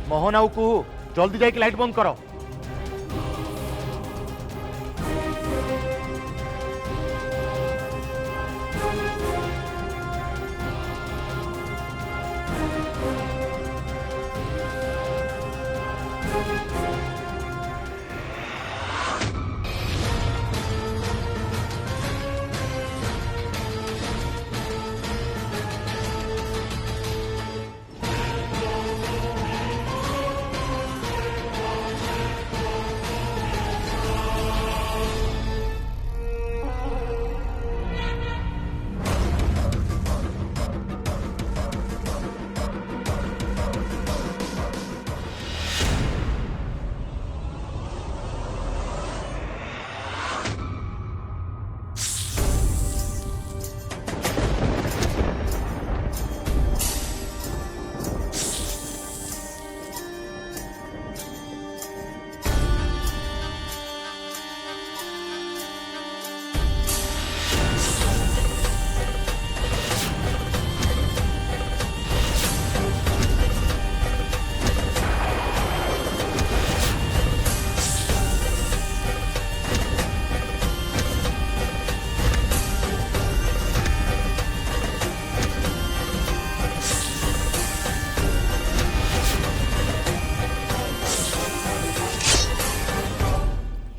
मोहन आउ कुहू जल्दी जाके लाइट बंद करो।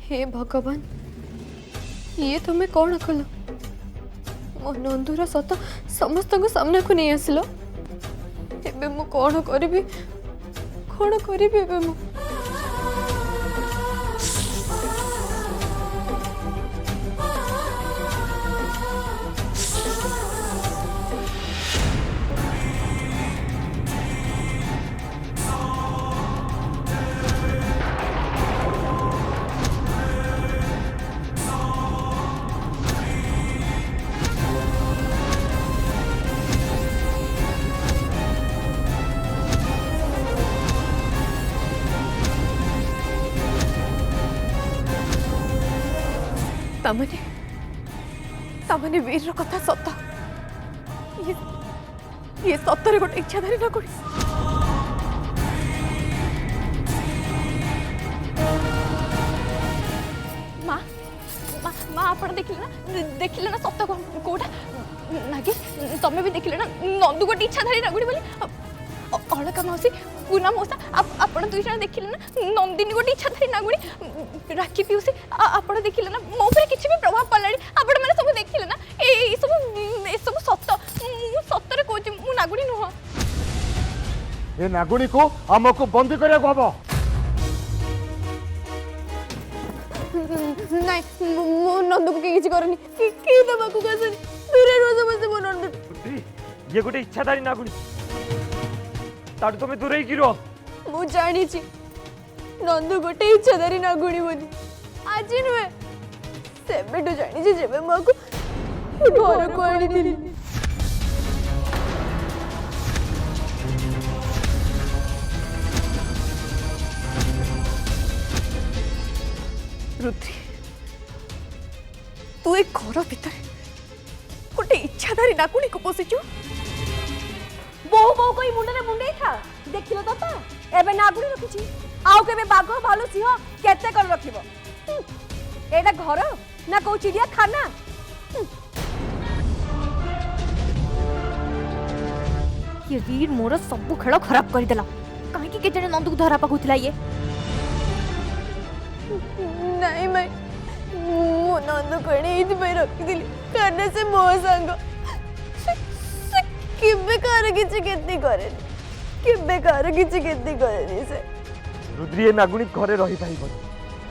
हे भगवान ये तुम्हें कौन कल मो नंदुर सत समस्त सामना को नहीं आसिल एबे मु कौन करी एबे मु तामने वीर कथा सत ये सतरे गोटे इच्छाधारी ना कोड़ी माँ माँ माँ आप देखिले ना सत कौटा नागी तमें भी देखिले ना नंदू गोटे इच्छाधारी नागुड़ी बोली अलका मौसी पूना मौसा आपण दुई जन देखिले ना नंदिनी गोटे इच्छाधारी नागुड़ी राखी पिउसी आपण देखिले ना मो पे किछि भी प्रभाव पड़लानी आपण माने सब देखिले ना ए सब सत मु सतरे कहूची मु नागुड़ी नुह ए नागुड़ी को हमको बंदी करिया को हबो नहीं मो नंदू को किछि करनी की दबा को कसनी दूरे रोज बसे मो नंदू ये गोटे इच्छाधारी नागुड़ी ताड़ तुम दूर ही गिरो मु जानी छी नंदू गोटे इच्छाधारी नागुणी बोली आज नुहे सेबेटू जानी छी जेबे मो को घर को आनी दिली रुद्री तू एक घर भीतर गोटे इच्छाधारी नागुणी को पोषिचु बहु बहु कोई मुंडे मुंडे था देखिलो तो एबे नागुड़ी रखिछि आउ केबे बाघ भालू सिंह केते कर रखिबो एटा घर ना को चिड़िया खाना ये वीर मोर सब खेल खराब कर देला काहे कि केजने नंदू को धरा पाकुतला ये नहीं मैं मो नंदू कोणे इति पे रखि दिली करने से मो संग किबे कार किछि केति करे किबे कार किछि केति करे से रुद्री ये नागुणी घरे रही पाइबो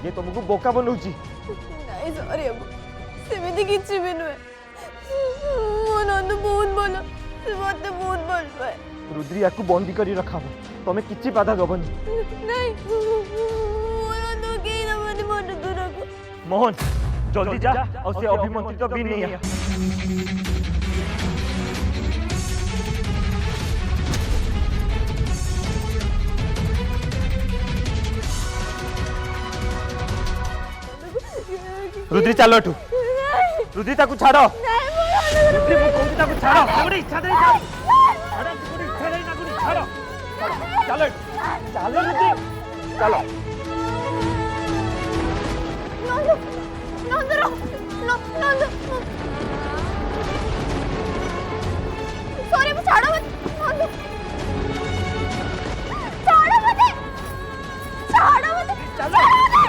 ये तुमको बोका बनौची नहीं सॉरी अब सेमिति किछि भी नुहे मो नंदू बहुत भलो से मते बहुत भल पाए रुद्री याकू बंदी करी रखाबो तमे किछि बाधा दबनी नहीं मो नंदू के न मने मन दूर को मोहन जल्दी जा और से अभिमंत्रित भी नहीं आ रुद्री चलो एठू रुद्री ताकू छाड़ो रुद्री मु कहूची ताकू छाड़ो गोटे इच्छा दे छाड़ो गोटे इच्छा दे नागुनी छाड़ो चलो चलो रुद्री चलो नंदू नंदू नंदू सॉरी मैं छाड़ो मत नंदू छाड़ो मुझे छाड़ो मुझे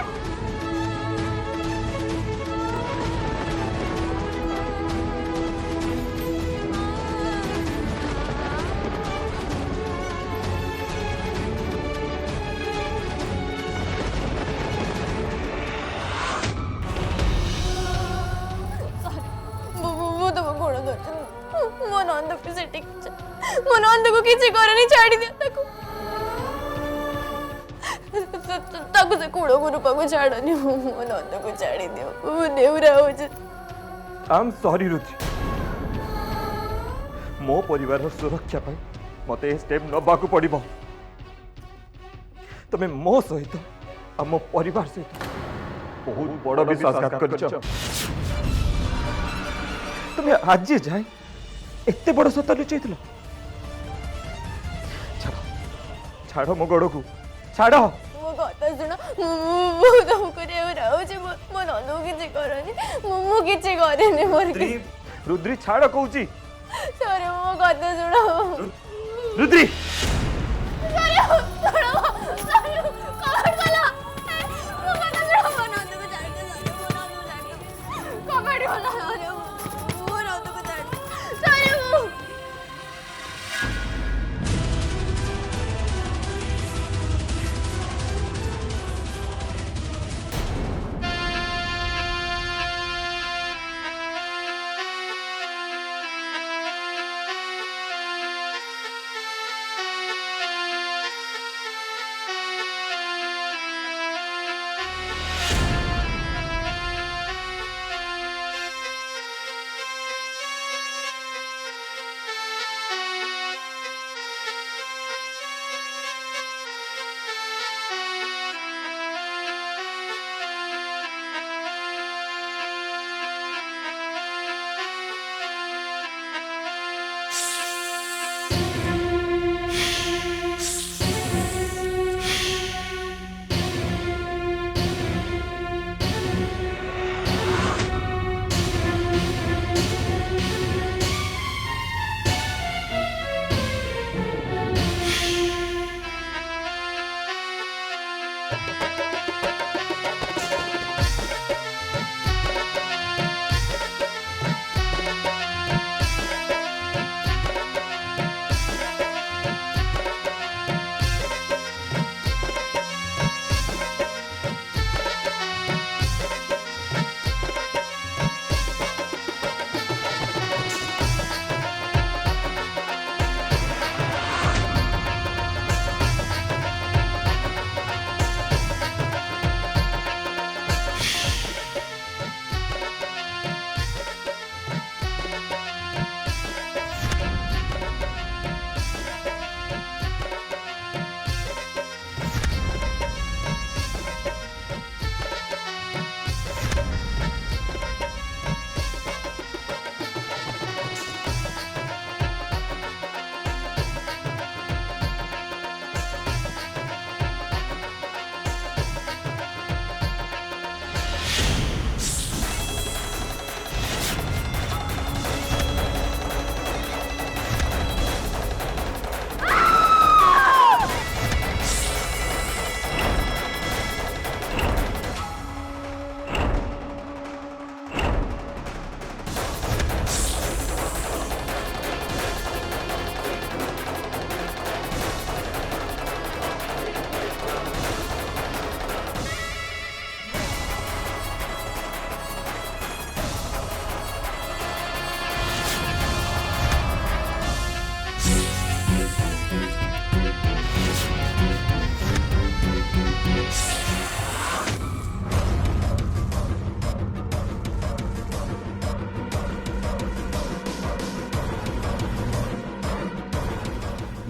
ମୋ ନନ୍ଦକୁ ସେଠି ମୋ ନନ୍ଦକୁ କିଛି କରନି ଛାଡ଼ି ଦିଅ ତାକୁ ସେ କୂଳକୁ ରୂପାକୁ ଛାଡ଼ନି ମୋ ନନ୍ଦକୁ ଛାଡ଼ି ଦିଅ ମୁଁ ନେଉରା ହଉଛି आई एम सॉरी रुद्री मो परिवार सुरक्षा पाई मते स्टेप नबाकू पड़िबो तमे मो सहित आ मो परिवार सहित बहुत बड़ विश्वासघात करछ तमे आज जाए एते बड़ सत लुचैथिल छाड़ छाड़ मो गड़ को छाड़ ମୋ କଥା ଶୁଣ ମୁଁ ତମକୁ ନେଉରା ହଉଛି ମୋ ନନ୍ଦକୁ କିଛି କରନି ମୁଁ କିଛି କରିନି ମୋର रुद्री छाड़ कहूची ସରି ମୋ କଥା ଶୁଣ रुद्री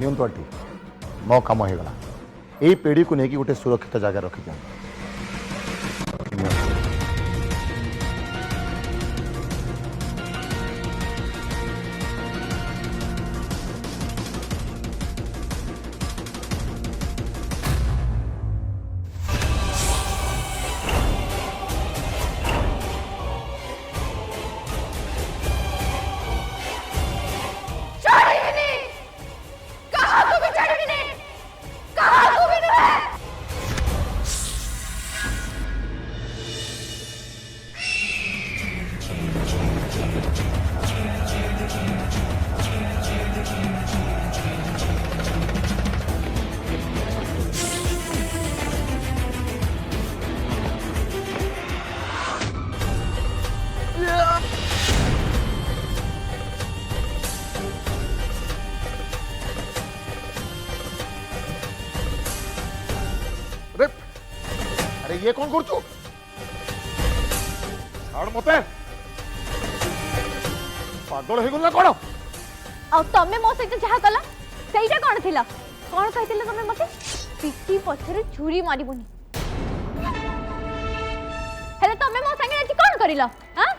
नियंतु आंटी मो कम हो गला यही पेढ़ी को लेकिन गोटे सुरक्षित जगह रखी दिया अरे अरे ये कौन कर छाड़ मते पागल हो गला कौन आ तमे मो सहित जहा कला सेइटा कोन थिला कोन कहितिले तमे मते पिटी पछरे छुरी मारिबुनी हेले तमे मो संगे आज कोन करिला हां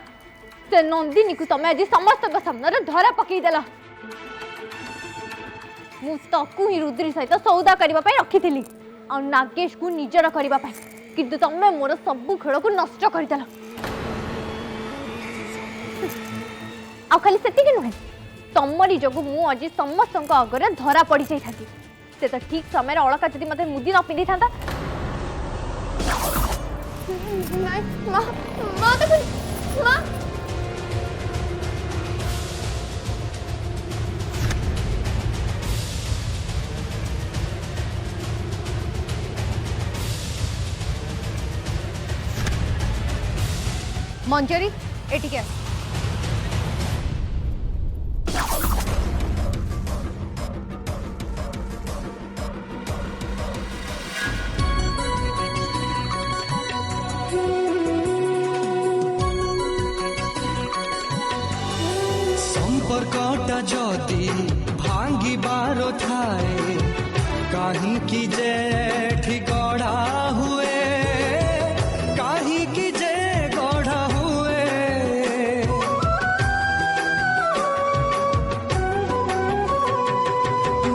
से नंदिनी को तमे आज समस्त के सामने रे धरा पकई देला मु ताकू ही रुद्री सहित सौदा करबा पई रखिथिली आ नागेश को निजर करबा पई किंतु तमे मोर सब खेल को नष्ट कर देला आ खाली सेति कि नुहे तमरी जगु मु आज समस्त अगरे धरा पड़ी जाई से तो ठीक समय अलका जदि मते मुदी न पिंधि थांता नहीं मां मां तो मां मंजरी एटी क्या संपर्कटा जदि भांगिबार थाए कहीं की जे गढ़ा हुए कहीं की जे गढ़ा हुए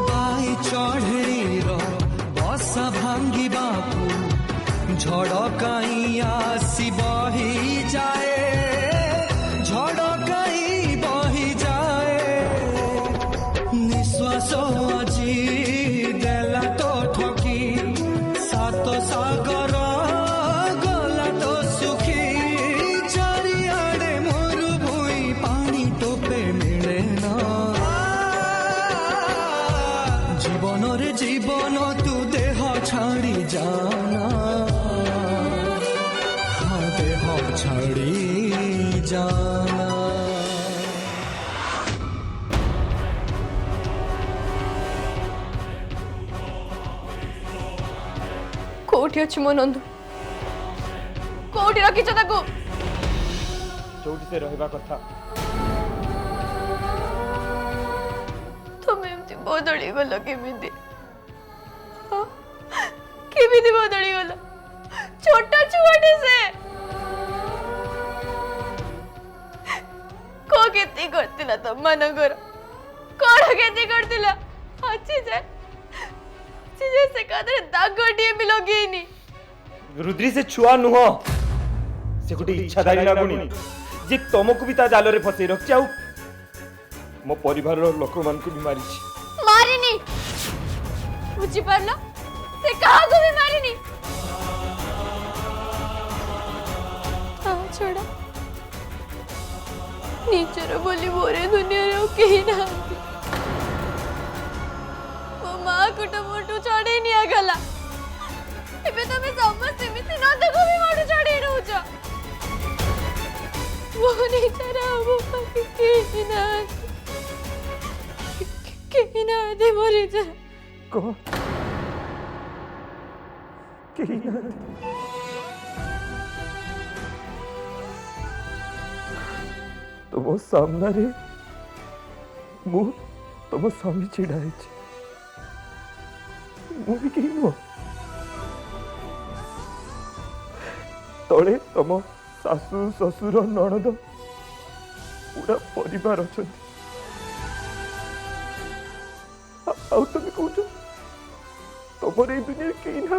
बाई चढ़ेर बसा भांगिबाकू झड़ कहीं आसी बही जाए झड़ कहीं बही जाए निश्वास अजी देला तो ठकी सात सागर गला तो सुखी चारिआडे मोर भुई पानी टोपे मिले ना जीवन रे जीवन तू देह छाड़ी जाना हाँ देह छाड़ी जाना कोठी अछि मो नंदू कोठी रखिछ ताको जोटी से रहबा कथा तुम एमती बदली गल केमिति केमिति बदली गल छोटा छुआटे से को केती करतिला तम मानकर कोण केती करतिला अच्छी जे से कादरे दागोटिए भी लगेनी रुद्री से छुआ नुह से गोटे इच्छाधारी नागुनी जे तुमको भी ता जाल रे फसई रखछि आ मो परिवार रो लोक मान को भी मारी छी मारिनी बुझी पारलो से कहा को भी मारिनी हाँ छोड़ा नीचर बोली मोरे दुनिया रे केही ना माँ कुट मोटू चढ़े नहीं आगला एबे तमे समस्त मिति न देखो भी मोटू चढ़े रहउछ वो नहीं तारा वो के ना दे मोरे जा को केही ना तुम सामना रे मु तुम स्वामी छिड़ाई छी मु भी केही नुह तले तुम सासू ससुर नणद पूरा परिवार अच्छा तुम कौच तुम ये दुनिया कहीं ना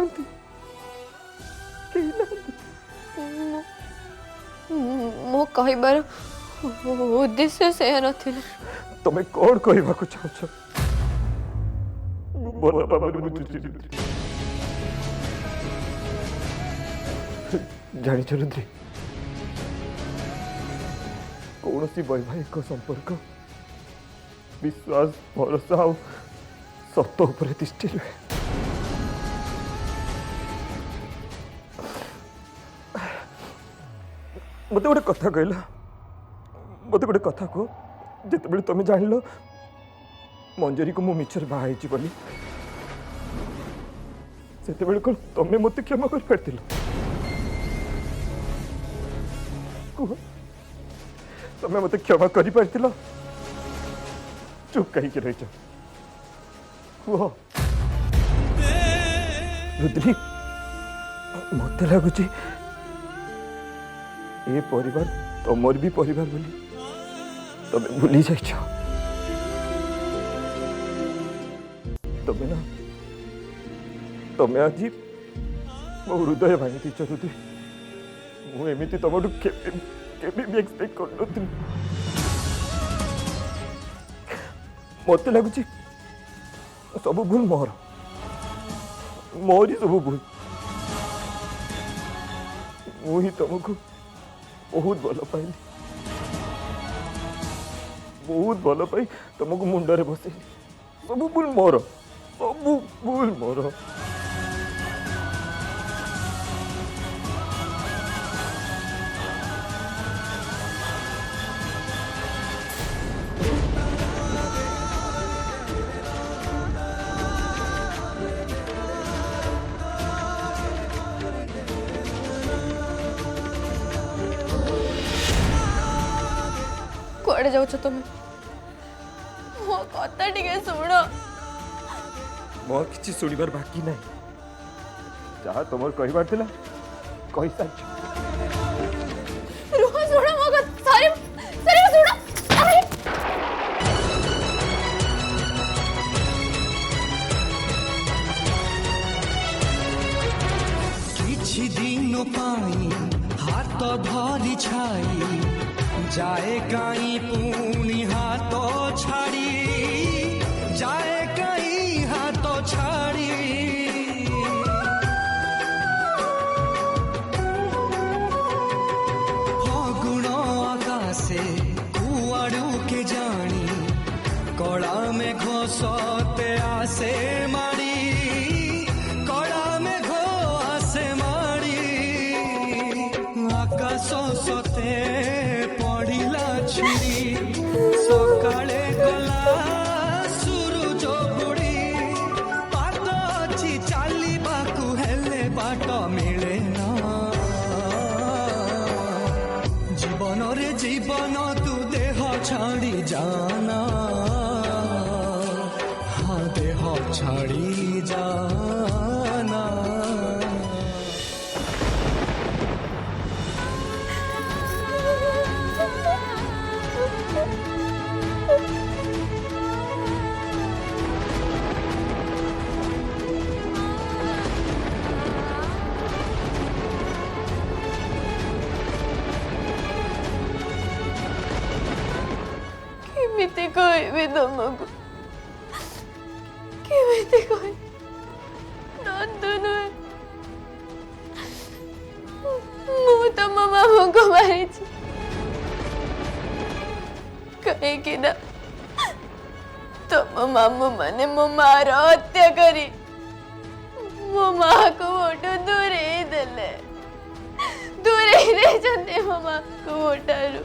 मो कहबार उद्देश्य से नथिला तुम्हें कौन कहवा को चाहछ बोल बाबा बुझुछि जानी रुद्री कौन सी वैवाहिक संपर्क विश्वास भरोसा और सत्य उपर दृष्टि रहे मत गोटे कथा कहल मत गोटे कथा कह जिते तुम जान लो मंजरी को मु मिछर बाहाई बोली ସେତେବେଳେ କ'ଣ ତମେ ମୋତେ କ୍ଷମା କରିପାରିଥିଲ? କୁହ, ତମେ ମୋତେ କ୍ଷମା କରିପାରିଥିଲ? ଚୁପ୍ କାହିଁକି ରହିଛ? କୁହ। ରୁଦ୍ରି, ମତେ ଲାଗୁଛି ଏ ପରିବାର ତମର ବି ପରିବାର ବୋଲି ତମେ ଭୁଲି ଯାଇଛ। ତମେ ଆଜି ମୋ ହୃଦୟ ଭାଙ୍ଗି ଦେଇଛ ରୁଦ୍ରି। ମୁଁ ଏମିତି ତମଠୁ କେବେ ବି ଏକ୍ସପେକ୍ଟ କରିନଥିଲି। ମତେ ଲାଗୁଛି ସବୁ ଭୁଲ ମୋରି ସବୁ ଭୁଲ। ମୁଁ ହିଁ ତମକୁ ବହୁତ ଭଲ ପାଇଲି, ବହୁତ ଭଲ ପାଇ ତମକୁ ମୁଣ୍ଡରେ ବସେଇଲି। ସବୁ ଭୁଲ ମୋର, ସବୁ ଭୁଲ ମୋର। कुआड़े जाऊछ तुम? मो कथा टिके सुन। मोर किछि सुनिबार बाकी नहीं। जहाँ तुमर कहबार थिला कहि साच। रुह सुन मो कथा। सारे सारे सुन। अरे किछि दिन पाई हाथ धरी छाई जाए काई पुणी हाथ छाड़ी जाए काई हाथ छाड़ी फगुण आकाशे कुआड़ू के जानी कड़ा में घोषते आसे माड़ी कड़ा में घो आसे माड़ी आकाश सते पड़िला छिड़ी सकाळे गला सूरज बुड़ी पाद अछि चालिबाकू हेले बाट मिले ना जीवन रे जीवन तू देह छाड़ी जाना हाँ देह छाड़ी जाना। केमिति कहबी तुमको? केमिति कह नंदू नुहे मु तम मामू को मारी कहीं ना तुम मामू माने मो मार हत्या करी मो माँ को वोट दूरे देले मो माँ को वोटारू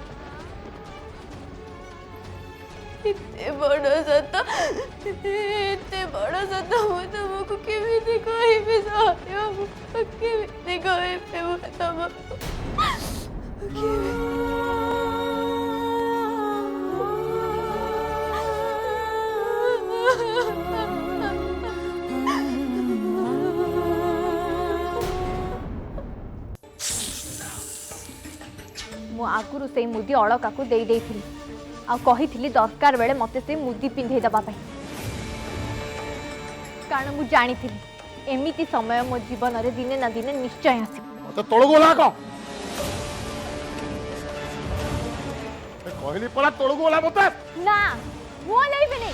इतने बड़ सत मु तुमको केमिति कहबी केमिति कहबी मु तुमको मु आगुरु से मुदी अलका को दे देइथिली आ कहिथिली दरकार बेले मते से मुदी पिंधे दबा पाई कारण मु जानिथिली एमिति समय मो जीवन रे दिने ना दिने निश्चय आसी मते तळगु ओला को कहली पला तळगु ओला मते ना वो नहीं बने